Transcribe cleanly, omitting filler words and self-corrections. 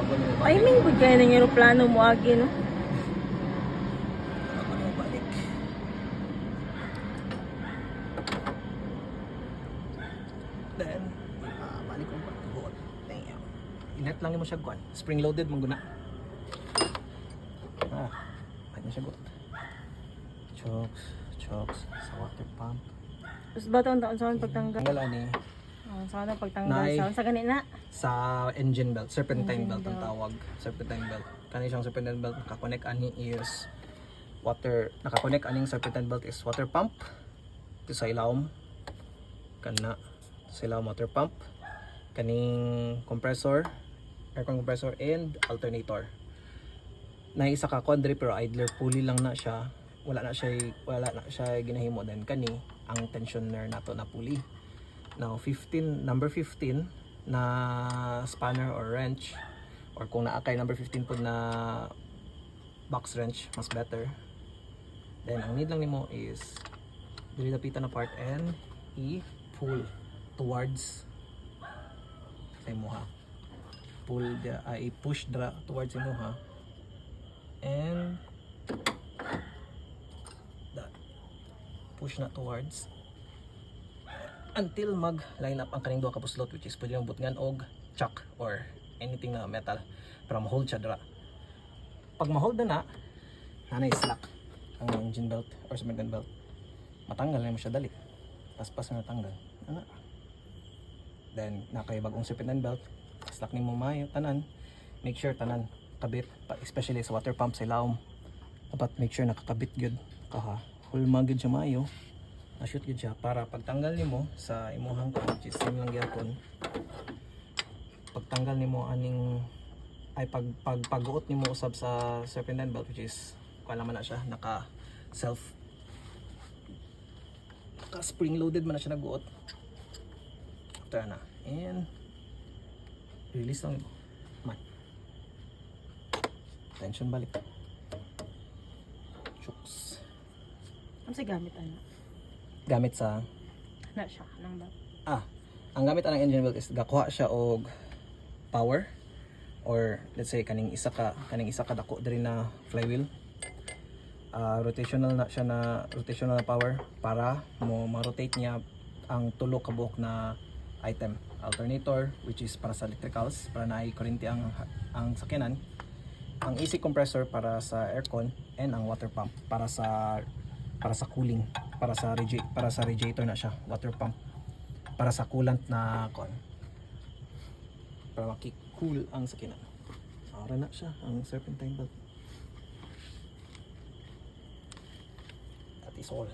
bago nimo balik. Timing po kaya ng aeroplano mo agi, no? Bago nimo balik. Then, balik ko pagbuot. Damn. Inet lang mo siya kuan. Spring loaded mong guna. Balik mo siya guot. Chokes sa water pump. Tapos ba taon saan pagtanggal? Tanggal ani Saan ang pagtanggal? Nay. Sa ganina? sa engine belt, serpentine Engine belt ang belt. tawag. Serpentine belt. Kani siyang serpentine belt nakakonek ani is water, nakakonek aning serpentine belt is water pump to sa ilawom. Kana sa ilawom water pump. Kaning compressor, aircon compressor and alternator. Na isa ka quadri pero idler pulley lang na siya. Wala na siya ginahimo then kani ang tensioner nato na pulley. Now number 15 na spanner or wrench, or kung naakay number 15 po na box wrench, mas better. Then ang need lang nimo is dili dapitan apart and i-pull towards sa imo ha. I-push towards imo ha. And that push na towards until mag line up ang kaning duha ka buslot, which is pwede mong butngan og chuck or anything na metal para ma-hold siya dira. Pag ma-hold na nanay slack ang engine belt or serpentine belt, matanggal na mo siya dali. Paspas na natanggal. Then nakay bagong serpentine belt, slack nimo maayo tanan. Make sure tanan kabit, especially sa water pump sa ilawom. Dapat make sure nakakabit gyud kaha. Hulma gyud siya maayo. Na-shoot gyud siya para pagtanggal nimo sa imuhang kuan, which is same lang gyapon. Pagtanggal nimo aning ay pagguot nimo usab sa serpentine belt, which is kuan naman na siya naka spring loaded man na siya naguot. After na and release lang man. Tension balik. Chooks. Ano sa gamit ano? Gamit sa Na siya nang ba? ang gamit anang engine belt is gakuha siya og power, or let's say kaning isa ka dako diri na flywheel. Rotational na siya na rotational na power para mo ma-rotate niya ang tulo ka buok na item. Alternator, which is para sa electricals, para na kuryente ang sakyanan. Ang AC compressor para sa aircon, and ang water pump para sa cooling, para sa radiator na siya, water pump para sa coolant na kon, para maki-cool ang sakyanan. Ara na siya ang serpentine belt. That is all.